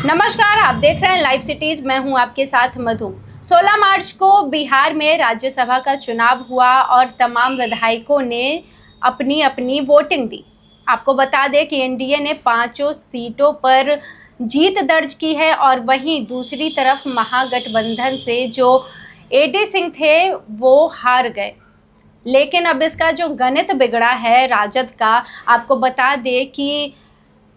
नमस्कार, आप देख रहे हैं लाइव सिटीज। मैं हूं आपके साथ मधु। 16 मार्च को बिहार में राज्यसभा का चुनाव हुआ और तमाम विधायकों ने अपनी अपनी वोटिंग दी। आपको बता दें कि एनडीए ने 5 सीटों पर जीत दर्ज की है और वहीं दूसरी तरफ महागठबंधन से जो एडी सिंह थे वो हार गए। लेकिन अब इसका जो गणित बिगड़ा है राजद का, आपको बता दें कि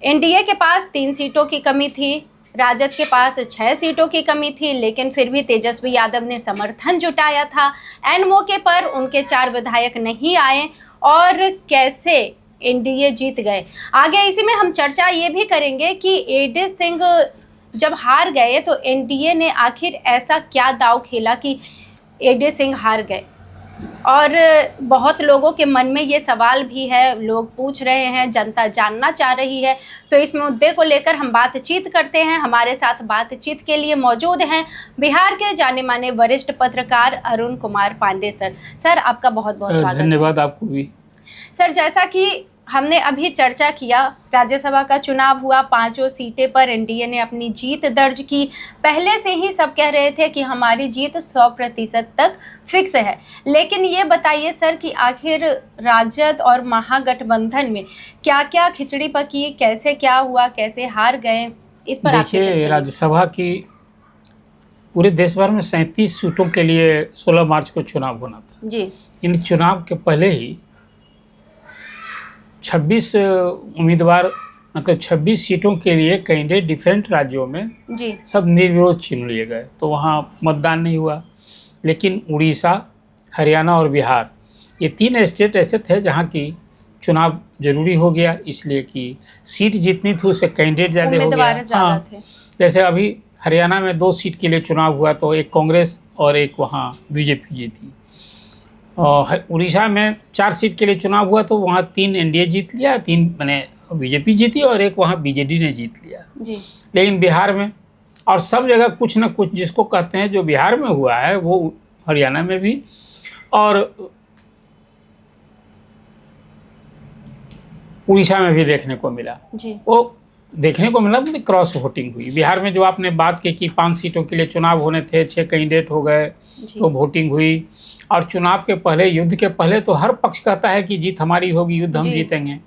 एनडीए के पास 3 सीटों की कमी थी, राजद के पास 6 सीटों की कमी थी, लेकिन फिर भी तेजस्वी यादव ने समर्थन जुटाया था। एन मौके पर उनके 4 विधायक नहीं आए और कैसे एनडीए जीत गए। आगे इसी में हम चर्चा ये भी करेंगे कि एडी सिंह जब हार गए तो एनडीए ने आखिर ऐसा क्या दांव खेला कि एडी सिंह हार गए। और बहुत लोगों के मन में ये सवाल भी है, लोग पूछ रहे हैं, जनता जानना चाह रही है। तो इस मुद्दे को लेकर हम बातचीत करते हैं। हमारे साथ बातचीत के लिए मौजूद हैं बिहार के जाने माने वरिष्ठ पत्रकार अरुण कुमार पांडे सर, आपका बहुत बहुत स्वागत। धन्यवाद आपको भी। सर, जैसा कि हमने अभी चर्चा किया, राज्यसभा का चुनाव हुआ, 5 सीटें पर एनडीए ने अपनी जीत दर्ज की। पहले से ही सब कह रहे थे कि हमारी जीत 100% तक फिक्स है। लेकिन ये बताइए सर कि आखिर राजद और महागठबंधन में क्या क्या खिचड़ी पकी, कैसे क्या हुआ, कैसे हार गए, इस पर देखिए, राज्यसभा की पूरे देश भर में 37 सीटों के लिए 16 मार्च को चुनाव होना था जी। इन चुनाव के पहले ही 26 उम्मीदवार, मतलब 26 सीटों के लिए कैंडिडेट डिफरेंट राज्यों में जी सब निर्विरोध चुन लिए गए। तो वहाँ मतदान नहीं हुआ। लेकिन उड़ीसा, हरियाणा और बिहार, ये 3 स्टेट ऐसे थे जहाँ की चुनाव जरूरी हो गया, इसलिए कि सीट जितनी थी उससे कैंडिडेट ज़्यादा हो गया। हाँ, जैसे अभी हरियाणा में 2 सीट के लिए चुनाव हुआ तो एक कांग्रेस और एक वहाँ बीजेपी जीती। और उड़ीसा में 4 सीट के लिए चुनाव हुआ तो वहाँ 3 एनडीए जीत लिया, 3 मैंने बीजेपी जीती और एक वहाँ बीजेडी ने जीत लिया जी। लेकिन बिहार में और सब जगह कुछ न कुछ जिसको कहते हैं जो बिहार में हुआ है वो हरियाणा में भी और उड़ीसा में भी देखने को मिला जी। वो देखने को मिला मतलब क्रॉस वोटिंग हुई। बिहार में जो आपने बात की कि 5 सीटों के लिए चुनाव होने थे, 6 कैंडिडेट हो गए तो वोटिंग हुई। और चुनाव के पहले, युद्ध के पहले तो हर पक्ष कहता है कि जीत हमारी होगी, युद्ध हम जीतेंगे।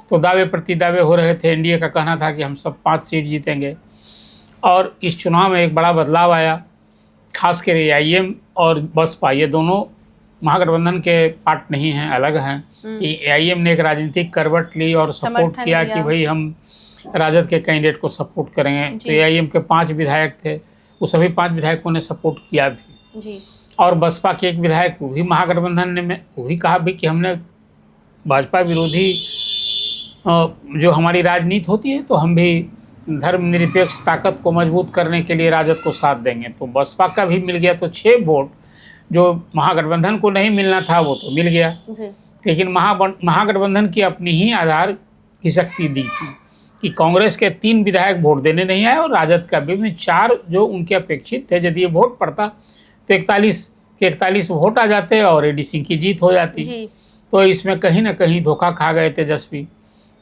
तो दावे प्रतिदावे हो रहे थे। एनडीए का कहना था कि हम सब 5 सीट जीतेंगे। और इस चुनाव में एक बड़ा बदलाव आया, खासकर एआईएम और बसपा, ये दोनों महागठबंधन के पार्ट नहीं हैं, अलग हैं। एआईएम ने एक राजनीतिक करवट ली और सपोर्ट किया कि भाई हम राजद के कैंडिडेट को सपोर्ट करेंगे। तो एआईएम के 5 विधायक थे, वो सभी 5 विधायकों ने सपोर्ट किया भी जी। और बसपा के एक विधायक, वो भी महागठबंधन ने वो भी कहा भी कि हमने भाजपा विरोधी जो हमारी राजनीति होती है तो हम भी धर्मनिरपेक्ष ताकत को मजबूत करने के लिए राजद को साथ देंगे। तो बसपा का भी मिल गया। तो 6 वोट जो महागठबंधन को नहीं मिलना था वो तो मिल गया जी। लेकिन महागठबंधन की अपनी ही आधार की शक्ति दी थी कि कांग्रेस के 3 विधायक वोट देने नहीं आए और राजद का भी 4 जो उनके अपेक्षित थे, यदि ये वोट पड़ता तो 41 वोट आ जाते और एडी सिंह की जीत हो जाती जी। तो इसमें कहीं ना कहीं धोखा खा गए तेजस्वी।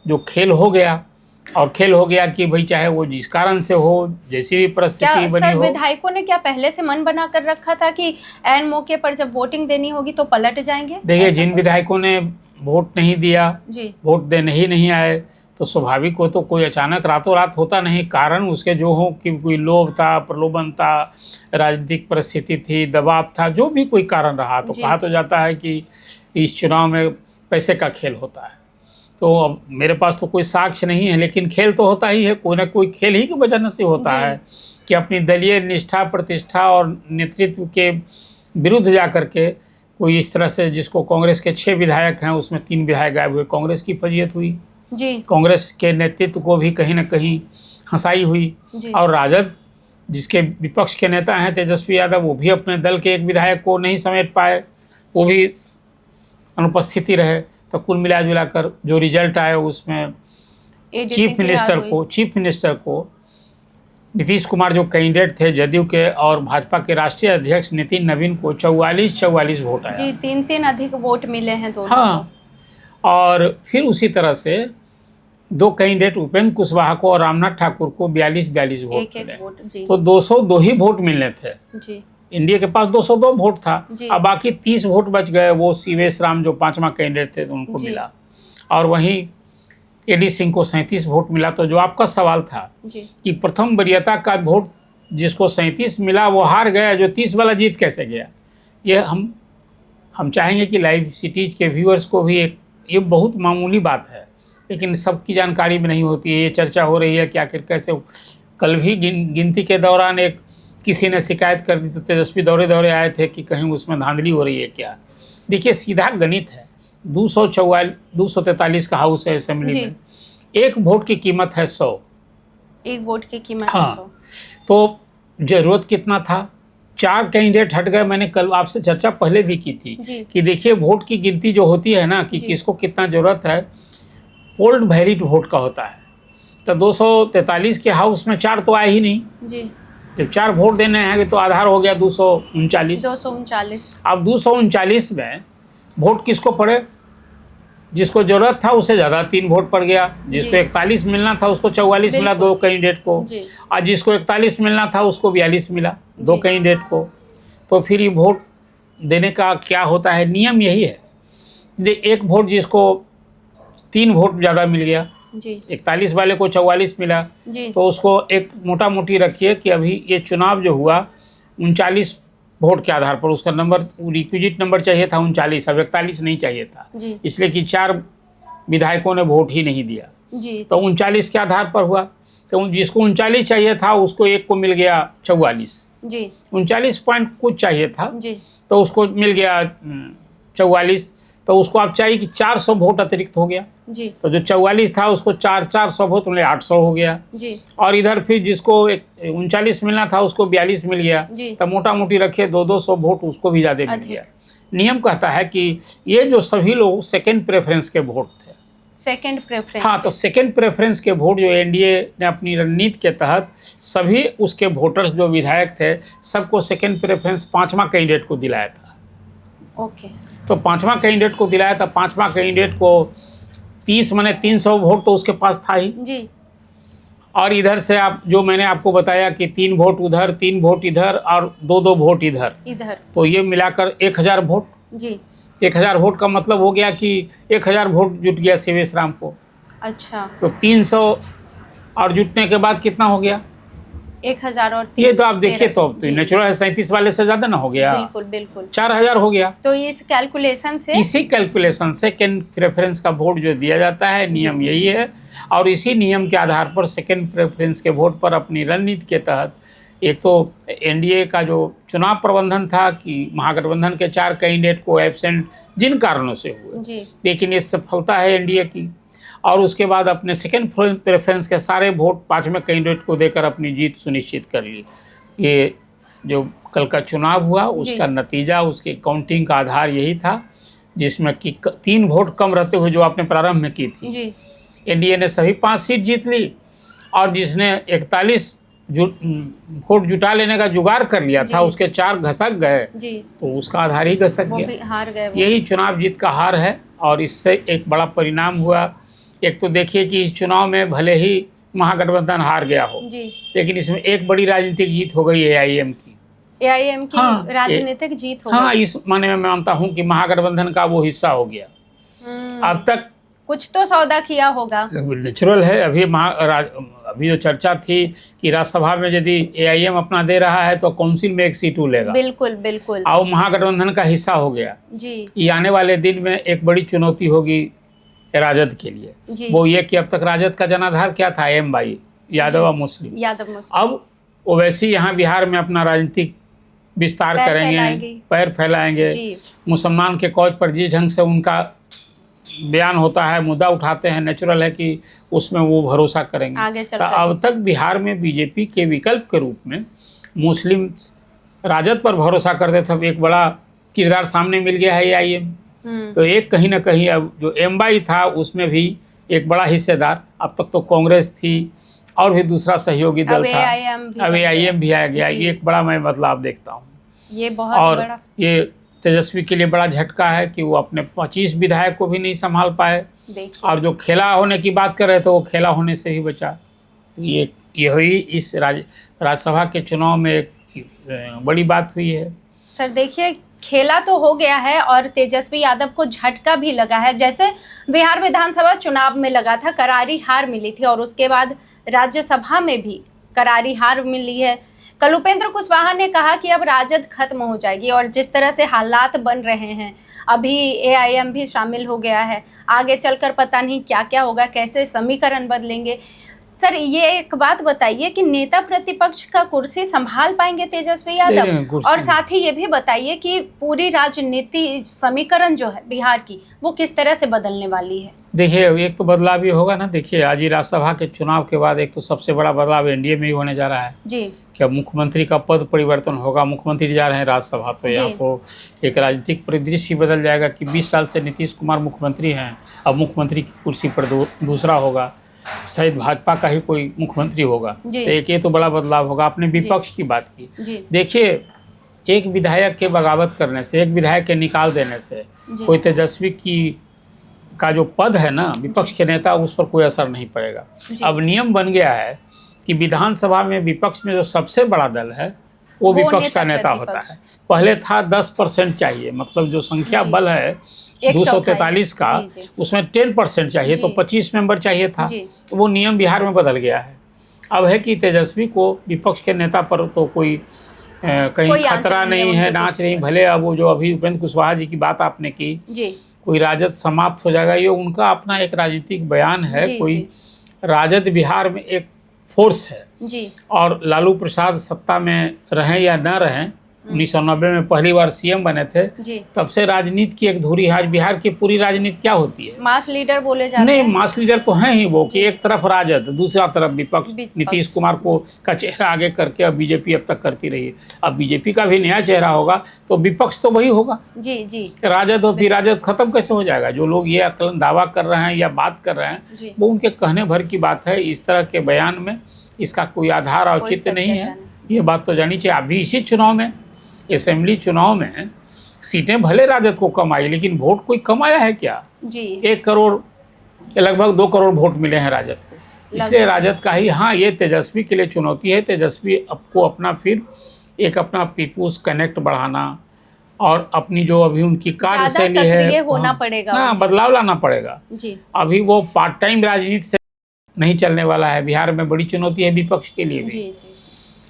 जो खेल हो गया और खेल हो गया कि भाई चाहे वो जिस कारण से हो, जैसी भी परिस्थिति बनी हो। विधायकों ने क्या पहले से मन बना कर रखा था कि एन मौके पर जब वोटिंग देनी होगी तो पलट जाएंगे? देखिए, जिन विधायकों ने वोट नहीं दिया, वोट देने ही नहीं आए, तो स्वाभाविक हो तो कोई अचानक रातों रात होता नहीं। कारण उसके जो हो कि कोई लोभ था, प्रलोभन था, राजनीतिक परिस्थिति थी, दबाव था, जो भी कोई कारण रहा। तो कहा तो जाता है कि इस चुनाव में पैसे का खेल होता है। तो अब मेरे पास तो कोई साक्ष्य नहीं है, लेकिन खेल तो होता ही है, कोई ना कोई खेल ही की वजह से होता है कि अपनी दलीय निष्ठा, प्रतिष्ठा और नेतृत्व के विरुद्ध जा करके कोई इस तरह से, जिसको कांग्रेस के 6 विधायक हैं उसमें 3 विधायक गायब हुए, कांग्रेस की फजीयत हुई जी। कांग्रेस के नेतृत्व को भी कहीं ना कहीं हंसाई हुई। और राजद, जिसके विपक्ष के नेता हैं तेजस्वी यादव, वो भी अपने दल के एक विधायक को नहीं समेट पाए, वो भी अनुपस्थिति रहे। तो कुल मिला जुला कर जो रिजल्ट आया उसमें चीफ मिनिस्टर को नीतीश कुमार जो कैंडिडेट थे जदयू के और भाजपा के राष्ट्रीय अध्यक्ष नितिन नवीन को 44 वोट आया जी। 3 अधिक वोट मिले हैं दोनों। हाँ, और फिर उसी तरह से दो कैंडिडेट उपेंद्र कुशवाहा को और रामनाथ ठाकुर को 42 वोट एक मिले। वोट जी तो 202 ही वोट मिलने थे। जी इंडिया के पास 202 वोट था। जी। अब बाकी 30 वोट बच गए, वो सीवेश राम जो 5वां कैंडिडेट थे तो उनको जी। मिला, और वहीं एडी सिंह को 37 वोट मिला। तो जो आपका सवाल था जी कि प्रथम वरीयता का वोट जिसको 37 मिला वो हार गया, जो 30 वाला जीत कैसे गया, ये हम चाहेंगे कि लाइव सिटीज के व्यूअर्स को भी ये बहुत मामूली बात है, लेकिन सबकी जानकारी में नहीं होती है। ये चर्चा हो रही है कि आखिर कैसे। कल भी गिनती के दौरान किसी ने शिकायत कर दी, तो तेजस्वी दौरे आए थे कि कहीं उसमें धांधली हो रही है क्या। देखिए सीधा गणित है, 243 का हाउस है असेंबली में, एक वोट की कीमत है 100। एक वोट की कीमत हाँ, 100। तो जरूरत कितना था? 4 कैंडिडेट हट गए। मैंने कल आपसे चर्चा पहले भी की थी कि देखिए वोट की गिनती जो होती है ना, कि किसको कितना जरूरत है, पोल्ड वैलिड वोट का होता है। तो 243 के हाउस में 4 तो आए ही नहीं जी। जब 4 वोट देने हैं तो आधार हो गया 239। अब 239 में वोट किसको पड़े? जिसको जरूरत था उसे ज़्यादा 3 वोट पड़ गया। जिसको 41 मिलना था उसको 44 मिला 2 कैंडिडेट को, और जिसको 41 मिलना था उसको 42 मिला 2 कैंडिडेट को। तो फिर ये वोट देने का क्या होता है, नियम यही है। एक वोट जिसको 3 वोट ज़्यादा मिल गया, 41 वाले को 44 मिला, तो उसको एक मोटा मोटी रखिए कि अभी ये चुनाव जो हुआ 39 वोट के आधार पर, उसका नंबर रिक्विजिट नंबर चाहिए था 39, अब 41 नहीं चाहिए था, इसलिए कि 4 विधायकों ने वोट ही नहीं दिया, तो 39 के आधार पर हुआ। तो जिसको 39 चाहिए था उसको एक को मिल गया 44, 39 पॉइंट कुछ चाहिए था तो उसको मिल गया 44। तो उसको आप चाहिए कि 400 वोट अतिरिक्त हो गया, तो जो 44 था उसको 400 वोट मतलब 800 हो गया। और इधर फिर जिसको 39 मिलना था उसको 42 मिल गया, तो मोटा मोटी रखे 200 वोट उसको भी ज़्यादा मिल गया। नियम कहता है कि ये जो सभी लोग सेकेंड प्रेफरेंस के वोट थे, सेकेंड प्रेफरेंस, हाँ, तो सेकेंड प्रेफरेंस के वोट जो एनडीए ने अपनी रणनीति के तहत सभी उसके वोटर्स जो विधायक थे सबको सेकेंड प्रेफरेंस 5वां कैंडिडेट को दिलाया था। ओके, तो 5वां कैंडिडेट को दिलाया था। 5वां कैंडिडेट को 30 माने 300 वोट तो उसके पास था ही जी। और इधर से आप जो मैंने आपको बताया कि 3 वोट उधर 3 वोट इधर और 2 वोट इधर, तो ये मिलाकर 1000 वोट जी। 1000 वोट का मतलब हो गया कि 1000 वोट जुट गया शिवेश राम को। अच्छा, तो 300 और जुटने के बाद कितना हो गया? 1000 और 3, ये तो आप देखिए तो नेचुरल है 37 वाले से ज्यादा ना हो गया, बिल्कुल बिल्कुल 4000 हो गया। तो इस कैलकुलेशन से, इसी कैलकुलेशन से सेकेंड प्रेफरेंस का वोट जो दिया जाता है, नियम यही है। और इसी नियम के आधार पर सेकेंड प्रेफरेंस के वोट पर अपनी रणनीति के तहत एक तो एनडीए का जो चुनाव प्रबंधन था कि महागठबंधन के 4 कैंडिडेट को एब्सेंट जिन कारणों से हुए, लेकिन ये सफलता है एनडीए की। और उसके बाद अपने सेकेंड प्रेफरेंस के सारे वोट 5वें कैंडिडेट को देकर अपनी जीत सुनिश्चित कर ली। ये जो कल का चुनाव हुआ उसका नतीजा, उसकी काउंटिंग का आधार यही था, जिसमें कि 3 वोट कम रहते हुए जो आपने प्रारंभ में की थी, एनडीए ने सभी 5 सीट जीत ली और जिसने 41 वोट जुटा लेने का जुगाड़ कर लिया था उसके 4 घसक गए, तो उसका आधार ही घसक गया, हार गए। यही चुनाव जीत का हार है। और इससे एक बड़ा परिणाम हुआ। एक तो देखिए कि इस चुनाव में भले ही महागठबंधन हार गया हो, लेकिन इसमें एक बड़ी राजनीतिक जीत हो गई एआईएम की। एआईएम की राजनीतिक जीत हो गई। हाँ, इस माने में मैं मानता हूँ कि महागठबंधन का वो हिस्सा हो गया। अब तक कुछ तो सौदा किया होगा, नेचुरल है। अभी जो चर्चा थी कि राज्यसभा में यदि एआईएम अपना दे रहा है तो काउंसिल में एक सीट लेगा, बिल्कुल बिल्कुल, और महागठबंधन का हिस्सा हो गया जी। ये आने वाले दिन में एक बड़ी चुनौती होगी राजद के लिए, वो ये कि अब तक राजद का जनाधार क्या था, एम/बाई, यादव मुस्लिम। अब ओवैसी यहाँ बिहार में अपना राजनीतिक विस्तार करेंगे, पैर फैलाएंगे, मुसलमान के कौज पर जिस ढंग से उनका बयान होता है, मुद्दा उठाते हैं, नेचुरल है कि उसमें वो भरोसा करेंगे। तो अब तक बिहार में बीजेपी के विकल्प के रूप में मुस्लिम राजद पर भरोसा करते थे, एक बड़ा किरदार सामने मिल गया है एआईएम। तो एक कहीं ना कहीं अब जो एम/बाई था उसमें भी एक बड़ा हिस्सेदार, अब तक तो कांग्रेस थी और भी दूसरा सहयोगी दल था, अब एआईएम भी आ गया। ये एक बड़ा मैं बदलाव देखता हूँ। ये बहुत और बड़ा। ये तेजस्वी के लिए बड़ा झटका है कि वो अपने 25 विधायक को भी नहीं संभाल पाए, और जो खेला होने की बात कर रहे थे वो खेला होने से ही बचा। ये हुई इस राज्यसभा के चुनाव में एक बड़ी बात हुई है। सर देखिए, खेला तो हो गया है और तेजस्वी यादव को झटका भी लगा है। जैसे बिहार विधानसभा चुनाव में लगा था, करारी हार मिली थी, और उसके बाद राज्यसभा में भी करारी हार मिली है। कल उपेंद्र कुशवाहा ने कहा कि अब राजद खत्म हो जाएगी, और जिस तरह से हालात बन रहे हैं, अभी एआईएम भी शामिल हो गया है, आगे चलकर पता नहीं क्या क्या होगा, कैसे समीकरण बदलेंगे। सर ये एक बात बताइए कि नेता प्रतिपक्ष का कुर्सी संभाल पाएंगे तेजस्वी यादव, और साथ ही ये भी बताइए कि पूरी राजनीति समीकरण जो है बिहार की, वो किस तरह से बदलने वाली है। देखिए, एक तो बदलाव ये होगा ना, देखिए आज ही राज्यसभा के चुनाव के बाद एक तो सबसे बड़ा बदलाव एनडीए में ही होने जा रहा है जी, कि अब मुख्यमंत्री का पद परिवर्तन होगा। मुख्यमंत्री जा रहे हैं राज्यसभा, तो यहाँ को एक राजनीतिक परिदृश्य बदल जाएगा कि 20 साल से नीतीश कुमार मुख्यमंत्री हैं, अब मुख्यमंत्री की कुर्सी पर दूसरा होगा, शायद भाजपा का ही कोई मुख्यमंत्री होगा। तो एक ये तो बड़ा बदलाव होगा। आपने विपक्ष की बात की, देखिए एक विधायक के बगावत करने से, एक विधायक के निकाल देने से कोई तेजस्वी का जो पद है ना विपक्ष के नेता, उस पर कोई असर नहीं पड़ेगा। अब नियम बन गया है कि विधानसभा में विपक्ष में जो सबसे बड़ा दल है वो विपक्ष का नेता होता है। पहले था 10% चाहिए, मतलब जो संख्या बल है 243 का, उसमें 10% चाहिए, तो 25 मेंबर चाहिए था। तो वो नियम बिहार में बदल गया है। अब है कि तेजस्वी को विपक्ष के नेता पर तो कोई कहीं खतरा नहीं है, नाच नहीं। भले अब वो जो अभी उपेंद्र कुशवाहा जी की बात आपने की, कोई राजद समाप्त हो जाएगा, ये उनका अपना एक राजनीतिक बयान है। कोई राजद बिहार में एक फोर्स है जी, और लालू प्रसाद सत्ता में रहें या न रहें, 1990 में पहली बार सीएम बने थे, तब से राजनीति की एक धुरी। आज बिहार की पूरी राजनीति क्या होती है, मास लीडर बोले जाते हैं। नहीं, मास लीडर तो हैं ही वो, कि एक तरफ राजद, दूसरा तरफ विपक्ष। नीतीश कुमार को का चेहरा आगे करके अब बीजेपी अब तक करती रही है। अब बीजेपी का भी नया चेहरा होगा तो विपक्ष तो वही होगा जी। राजद हो, फिर राजद खत्म कैसे हो जाएगा। जो लोग ये अकलन दावा कर रहे हैं या बात कर रहे हैं, वो उनके कहने भर की बात है। इस तरह के बयान में इसका कोई आधार औचित्य नहीं है, ये बात तो जानी चाहिए। अभी इसी चुनाव में, असेंबली चुनाव में, सीटें भले राजद को कम आई, लेकिन वोट कोई कम आया है क्या जी? 1 करोड़, लगभग 2 करोड़ वोट मिले हैं राजद को। इसलिए राजद का ही, हाँ, ये तेजस्वी के लिए चुनौती है। तेजस्वी आपको अपना फिर एक अपना पीपुल्स कनेक्ट बढ़ाना और अपनी जो अभी उनकी कार्यशैली है, होना पड़ेगा, हाँ, बदलाव लाना पड़ेगा जी। अभी वो पार्ट टाइम राजनीति से नहीं चलने वाला है। बिहार में बड़ी चुनौती है विपक्ष के लिए भी, जी।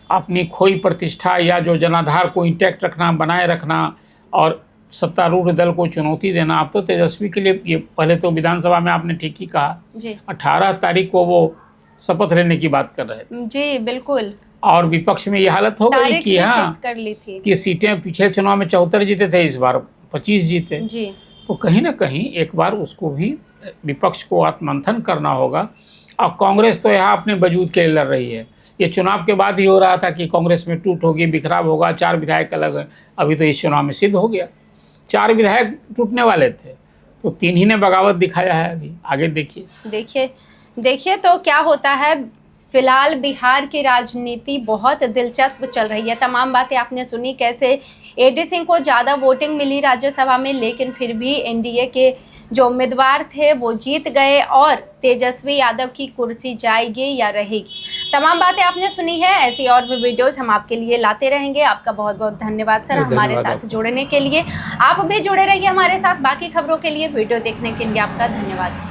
अपनी खोई प्रतिष्ठा या जो जनाधार को इंटैक्ट रखना, बनाए रखना, और सत्तारूढ़ दल को चुनौती देना। अब तो तेजस्वी के लिए ये, पहले तो विधानसभा में आपने ठीक ही कहा, 18 तारीख को वो शपथ लेने की बात कर रहे थे जी, बिल्कुल। और विपक्ष में ये हालत हो गई कि हाँ, कर ली थी कि सीटें पिछले चुनाव में 74 जीते थे, इस बार 25 जीते जी। तो कहीं ना कहीं एक बार उसको भी, विपक्ष को आत्मंथन करना होगा। और कांग्रेस तो यहाँ अपने वजूद के लिए लड़ रही है। ये चुनाव के बाद ही हो रहा था कि कांग्रेस में टूट होगी, बिखराव होगा, 4 विधायक अलग हैं। अभी तो इस चुनाव में सिद्ध हो गया, 4 विधायक टूटने वाले थे, तो 3 ही ने बगावत दिखाया है। अभी आगे देखिए तो क्या होता है। फिलहाल बिहार की राजनीति बहुत दिलचस्प चल रही है। तमाम बातें आपने सुनी, कैसे एडी सिंह को ज़्यादा वोटिंग मिली राज्यसभा में, लेकिन फिर भी एनडीए के जो उम्मीदवार थे वो जीत गए, और तेजस्वी यादव की कुर्सी जाएगी या रहेगी। तमाम बातें आपने सुनी है। ऐसी और भी वीडियोस हम आपके लिए लाते रहेंगे। आपका बहुत बहुत धन्यवाद सर, हमारे साथ जुड़ने के लिए। आप भी जुड़े रहिए हमारे साथ बाकी खबरों के लिए। वीडियो देखने के लिए आपका धन्यवाद।